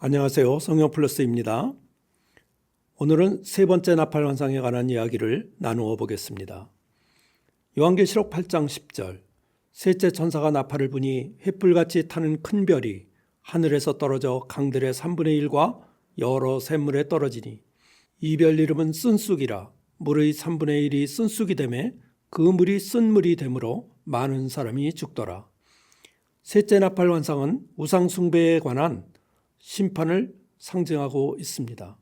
안녕하세요. 성경플러스입니다. 오늘은 세 번째 나팔 환상에 관한 이야기를 나누어 보겠습니다. 요한계시록 8장 10절 셋째 천사가 나팔을 부니 횃불같이 타는 큰 별이 하늘에서 떨어져 강들의 3분의 1과 여러 샘물에 떨어지니 이 별 이름은 쓴쑥이라. 물의 3분의 1이 쓴쑥이 되매 그 물이 쓴 물이 되므로 많은 사람이 죽더라. 셋째 나팔 환상은 우상 숭배에 관한 심판을 상징하고 있습니다.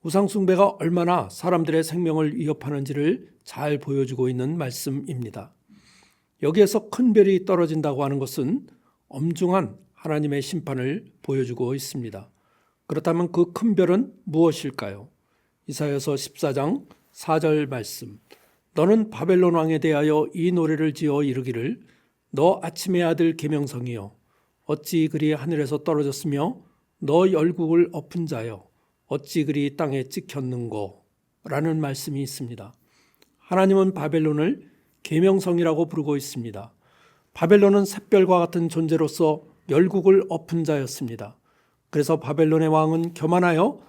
우상 숭배가 얼마나 사람들의 생명을 위협하는지를 잘 보여주고 있는 말씀입니다. 여기에서 큰 별이 떨어진다고 하는 것은 엄중한 하나님의 심판을 보여주고 있습니다. 그렇다면 그 큰 별은 무엇일까요? 이사야서 14장 4절 말씀. 너는 바벨론 왕에 대하여 이 노래를 지어 이르기를 너 아침의 아들 계명성이여 어찌 그리 하늘에서 떨어졌으며 너 열국을 엎은 자여 어찌 그리 땅에 찍혔는고 라는 말씀이 있습니다. 하나님은 바벨론을 계명성이라고 부르고 있습니다. 바벨론은 샛별과 같은 존재로서 열국을 엎은 자였습니다. 그래서 바벨론의 왕은 교만하여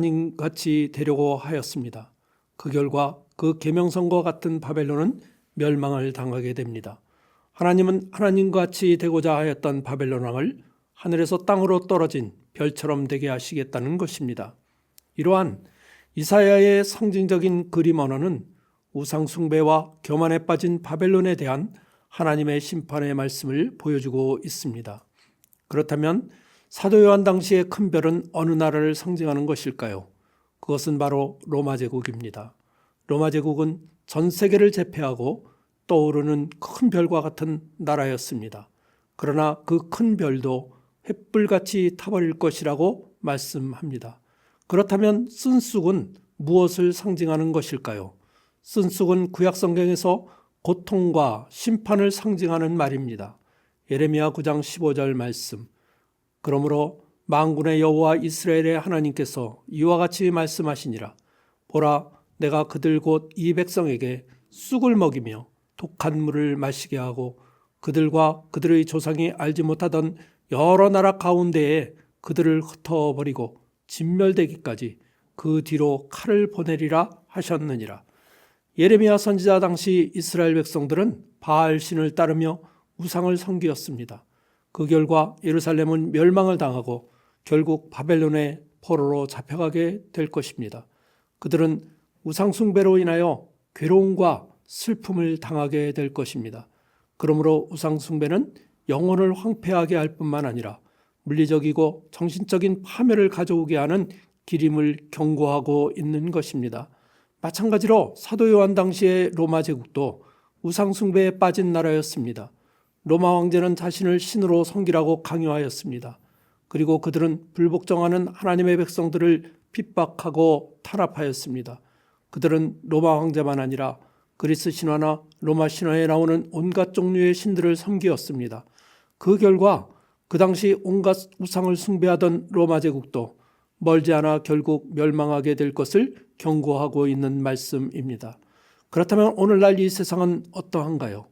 하나님같이 되려고 하였습니다. 그 결과 그 계명성과 같은 바벨론은 멸망을 당하게 됩니다. 하나님은 하나님같이 되고자 하였던 바벨론 왕을 하늘에서 땅으로 떨어진 별처럼 되게 하시겠다는 것입니다. 이러한 이사야의 상징적인 그림 언어는 우상 숭배와 교만에 빠진 바벨론에 대한 하나님의 심판의 말씀을 보여주고 있습니다. 그렇다면 사도 요한 당시의 큰 별은 어느 나라를 상징하는 것일까요? 그것은 바로 로마 제국입니다. 로마 제국은 전 세계를 제패하고 떠오르는 큰 별과 같은 나라였습니다. 그러나 그 큰 별도 횃불같이 타버릴 것이라고 말씀합니다. 그렇다면 쓴쑥은 무엇을 상징하는 것일까요? 쓴쑥은 구약성경에서 고통과 심판을 상징하는 말입니다. 예레미야 9장 15절 말씀. 그러므로 만군의 여호와 이스라엘의 하나님께서 이와 같이 말씀하시니라. 보라, 내가 그들 곧 이 백성에게 쑥을 먹이며 독한 물을 마시게 하고 그들과 그들의 조상이 알지 못하던 여러 나라 가운데에 그들을 흩어버리고 진멸되기까지 그 뒤로 칼을 보내리라 하셨느니라. 예레미야 선지자 당시 이스라엘 백성들은 바알 신을 따르며 우상을 섬기었습니다. 그 결과 예루살렘은 멸망을 당하고 결국 바벨론의 포로로 잡혀가게 될 것입니다. 그들은 우상 숭배로 인하여 괴로움과 슬픔을 당하게 될 것입니다. 그러므로 우상 숭배는 영혼을 황폐하게 할 뿐만 아니라 물리적이고 정신적인 파멸을 가져오게 하는 길임을 경고하고 있는 것입니다. 마찬가지로 사도 요한 당시의 로마 제국도 우상 숭배에 빠진 나라였습니다. 로마 황제는 자신을 신으로 섬기라고 강요하였습니다. 그리고 그들은 불복종하는 하나님의 백성들을 핍박하고 탄압하였습니다. 그들은 로마 황제만 아니라 그리스 신화나 로마 신화에 나오는 온갖 종류의 신들을 섬기었습니다. 그 결과 그 당시 온갖 우상을 숭배하던 로마 제국도 멀지 않아 결국 멸망하게 될 것을 경고하고 있는 말씀입니다. 그렇다면 오늘날 이 세상은 어떠한가요?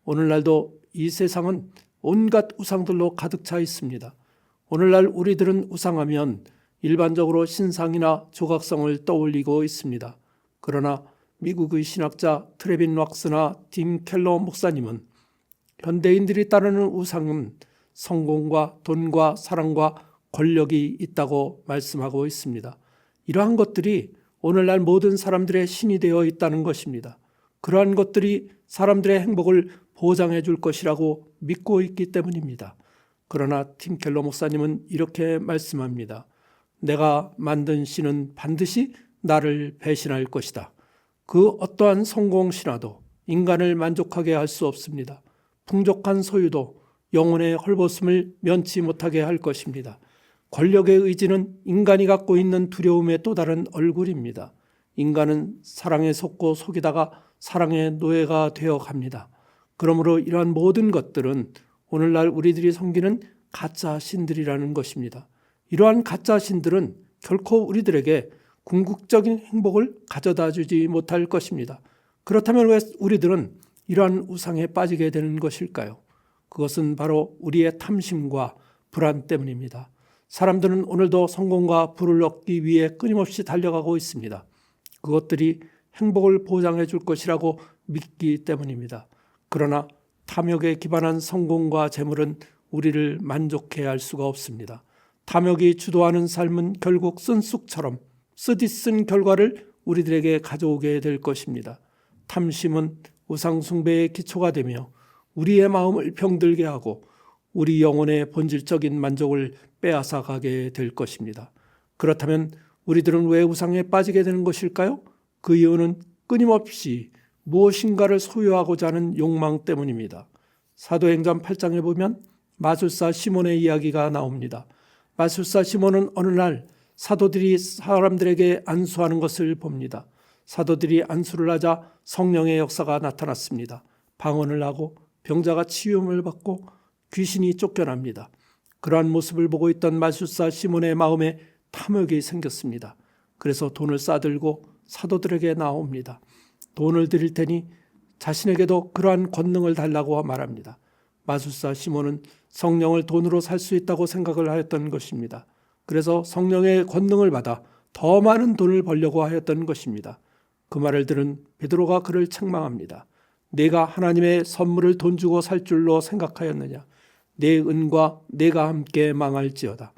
오늘날도 이 세상은 온갖 우상들로 가득 차 있습니다. 오늘날 우리들은 우상하면 일반적으로 신상이나 조각성을 떠올리고 있습니다. 그러나 미국의 신학자 트레빈 왁스나 딘 켈러 목사님은 현대인들이 따르는 우상은 성공과 돈과 사랑과 권력이 있다고 말씀하고 있습니다. 이러한 것들이 오늘날 모든 사람들의 신이 되어 있다는 것입니다. 그러한 것들이 사람들의 행복을 보장해 줄 것이라고 믿고 있기 때문입니다. 그러나 팀 켈러 목사님은 이렇게 말씀합니다. 내가 만든 신은 반드시 나를 배신할 것이다. 그 어떠한 성공 신화도 인간을 만족하게 할 수 없습니다. 풍족한 소유도 영혼의 헐벗음을 면치 못하게 할 것입니다. 권력의 의지는 인간이 갖고 있는 두려움의 또 다른 얼굴입니다. 인간은 사랑에 속고 속이다가 사랑의 노예가 되어 갑니다. 그러므로 이러한 모든 것들은 오늘날 우리들이 섬기는 가짜 신들이라는 것입니다. 이러한 가짜 신들은 결코 우리들에게 궁극적인 행복을 가져다 주지 못할 것입니다. 그렇다면 왜 우리들은 이러한 우상에 빠지게 되는 것일까요? 그것은 바로 우리의 탐심과 불안 때문입니다. 사람들은 오늘도 성공과 부를 얻기 위해 끊임없이 달려가고 있습니다. 그것들이 행복을 보장해 줄 것이라고 믿기 때문입니다. 그러나 탐욕에 기반한 성공과 재물은 우리를 만족해 할 수가 없습니다. 탐욕이 주도하는 삶은 결국 쓴 쑥처럼 쓰디쓴 결과를 우리들에게 가져오게 될 것입니다. 탐심은 우상 숭배의 기초가 되며 우리의 마음을 병들게 하고 우리 영혼의 본질적인 만족을 빼앗아 가게 될 것입니다. 그렇다면 우리들은 왜 우상에 빠지게 되는 것일까요? 그 이유는 끊임없이 무엇인가를 소유하고자 하는 욕망 때문입니다. 사도행전 8장에 보면 마술사 시몬의 이야기가 나옵니다. 마술사 시몬은 어느 날 사도들이 사람들에게 안수하는 것을 봅니다. 사도들이 안수를 하자 성령의 역사가 나타났습니다. 방언을 하고 병자가 치유를 받고 귀신이 쫓겨납니다. 그러한 모습을 보고 있던 마술사 시몬의 마음에 탐욕이 생겼습니다. 그래서 돈을 싸들고 사도들에게 나옵니다. 돈을 드릴 테니 자신에게도 그러한 권능을 달라고 말합니다. 마술사 시몬은 성령을 돈으로 살 수 있다고 생각을 하였던 것입니다. 그래서 성령의 권능을 받아 더 많은 돈을 벌려고 하였던 것입니다. 그 말을 들은 베드로가 그를 책망합니다. 내가 하나님의 선물을 돈 주고 살 줄로 생각하였느냐? 내 은과 내가 함께 망할지어다.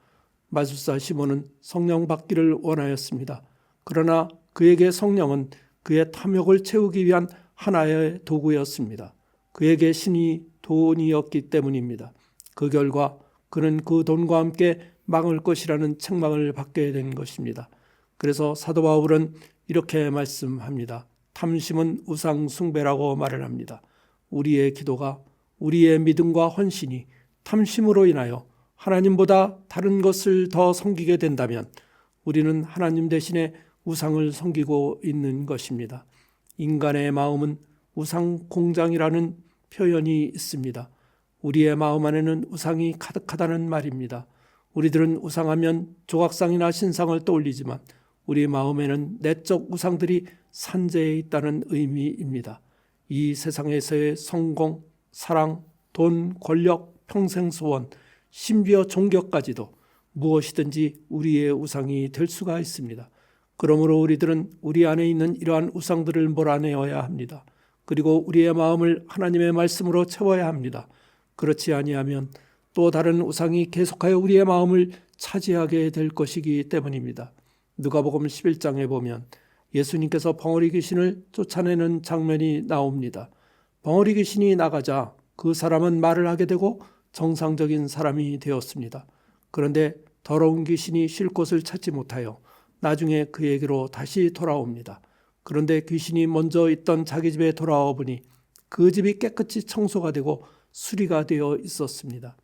마술사 시몬은 성령 받기를 원하였습니다. 그러나 그에게 성령은 그의 탐욕을 채우기 위한 하나의 도구였습니다. 그에게 신이 돈이었기 때문입니다. 그 결과 그는 그 돈과 함께 망할 것이라는 책망을 받게 된 것입니다. 그래서 사도 바울은 이렇게 말씀합니다. 탐심은 우상 숭배라고 말을 합니다. 우리의 기도가 우리의 믿음과 헌신이 탐심으로 인하여 하나님보다 다른 것을 더 섬기게 된다면 우리는 하나님 대신에 우상을 섬기고 있는 것입니다. 인간의 마음은 우상 공장이라는 표현이 있습니다. 우리의 마음 안에는 우상이 가득하다는 말입니다. 우리들은 우상하면 조각상이나 신상을 떠올리지만 우리 마음에는 내적 우상들이 산재해 있다는 의미입니다. 이 세상에서의 성공, 사랑, 돈, 권력, 평생 소원, 심지어 종교까지도 무엇이든지 우리의 우상이 될 수가 있습니다. 그러므로 우리들은 우리 안에 있는 이러한 우상들을 몰아내어야 합니다. 그리고 우리의 마음을 하나님의 말씀으로 채워야 합니다. 그렇지 아니하면 또 다른 우상이 계속하여 우리의 마음을 차지하게 될 것이기 때문입니다. 누가복음 11장에 보면 예수님께서 벙어리 귀신을 쫓아내는 장면이 나옵니다. 벙어리 귀신이 나가자 그 사람은 말을 하게 되고 정상적인 사람이 되었습니다. 그런데 더러운 귀신이 쉴 곳을 찾지 못하여 나중에 그에게로 다시 돌아옵니다. 그런데 귀신이 먼저 있던 자기 집에 돌아와 보니 그 집이 깨끗이 청소가 되고 수리가 되어 있었습니다.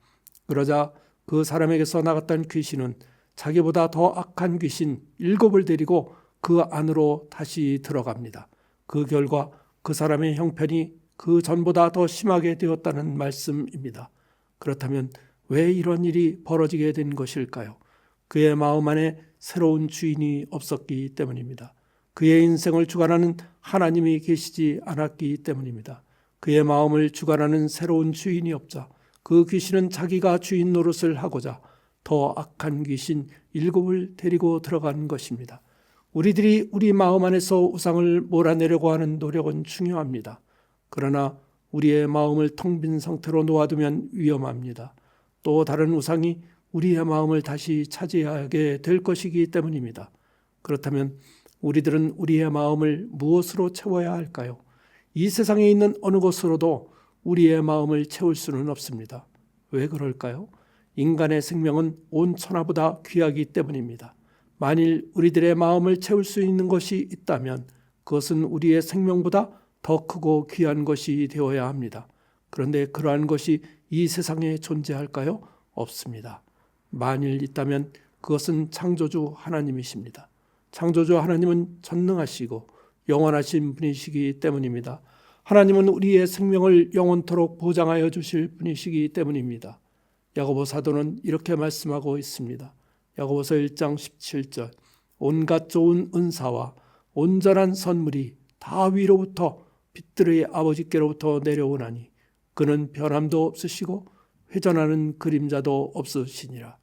그러자 그 사람에게서 나갔던 귀신은 자기보다 더 악한 귀신 7을 데리고 그 안으로 다시 들어갑니다. 그 결과 그 사람의 형편이 그 전보다 더 심하게 되었다는 말씀입니다. 그렇다면 왜 이런 일이 벌어지게 된 것일까요? 그의 마음 안에 새로운 주인이 없었기 때문입니다. 그의 인생을 주관하는 하나님이 계시지 않았기 때문입니다. 그의 마음을 주관하는 새로운 주인이 없자 그 귀신은 자기가 주인 노릇을 하고자 더 악한 귀신 7을 데리고 들어간 것입니다. 우리들이 우리 마음 안에서 우상을 몰아내려고 하는 노력은 중요합니다. 그러나 우리의 마음을 텅 빈 상태로 놓아두면 위험합니다. 또 다른 우상이 우리의 마음을 다시 차지하게 될 것이기 때문입니다. 그렇다면 우리들은 우리의 마음을 무엇으로 채워야 할까요? 이 세상에 있는 어느 것으로도 우리의 마음을 채울 수는 없습니다. 왜 그럴까요? 인간의 생명은 온 천하보다 귀하기 때문입니다. 만일 우리들의 마음을 채울 수 있는 것이 있다면 그것은 우리의 생명보다 더 크고 귀한 것이 되어야 합니다. 그런데 그러한 것이 이 세상에 존재할까요? 없습니다. 만일 있다면 그것은 창조주 하나님이십니다. 창조주 하나님은 전능하시고 영원하신 분이시기 때문입니다. 하나님은 우리의 생명을 영원토록 보장하여 주실 분이시기 때문입니다. 야고보 사도는 이렇게 말씀하고 있습니다. 야고보서 1장 17절 온갖 좋은 은사와 온전한 선물이 다 위로부터 빛들의 아버지께로부터 내려오나니 그는 변함도 없으시고 회전하는 그림자도 없으시니라.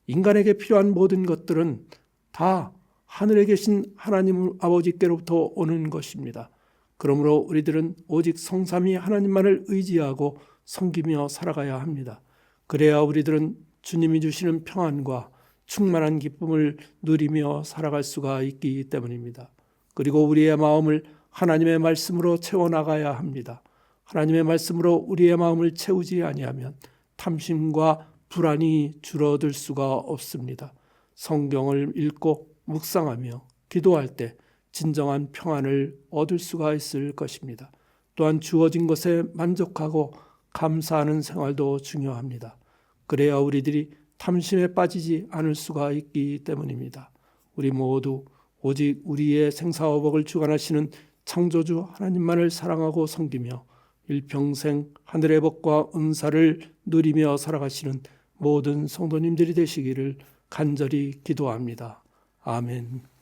인간에게 필요한 모든 것들은 다 하늘에 계신 하나님 아버지께로부터 오는 것입니다. 그러므로 우리들은 오직 성삼위 하나님만을 의지하고 섬기며 살아가야 합니다. 그래야 우리들은 주님이 주시는 평안과 충만한 기쁨을 누리며 살아갈 수가 있기 때문입니다. 그리고 우리의 마음을 하나님의 말씀으로 채워나가야 합니다. 하나님의 말씀으로 우리의 마음을 채우지 아니하면 탐심과 불안이 줄어들 수가 없습니다. 성경을 읽고 묵상하며 기도할 때 진정한 평안을 얻을 수가 있을 것입니다. 또한 주어진 것에 만족하고 감사하는 생활도 중요합니다. 그래야 우리들이 탐심에 빠지지 않을 수가 있기 때문입니다. 우리 모두 오직 우리의 생사화복을 주관하시는 창조주 하나님만을 사랑하고 섬기며 일평생 하늘의 복과 은사를 누리며 살아가시는 모든 성도님들이 되시기를 간절히 기도합니다. 아멘.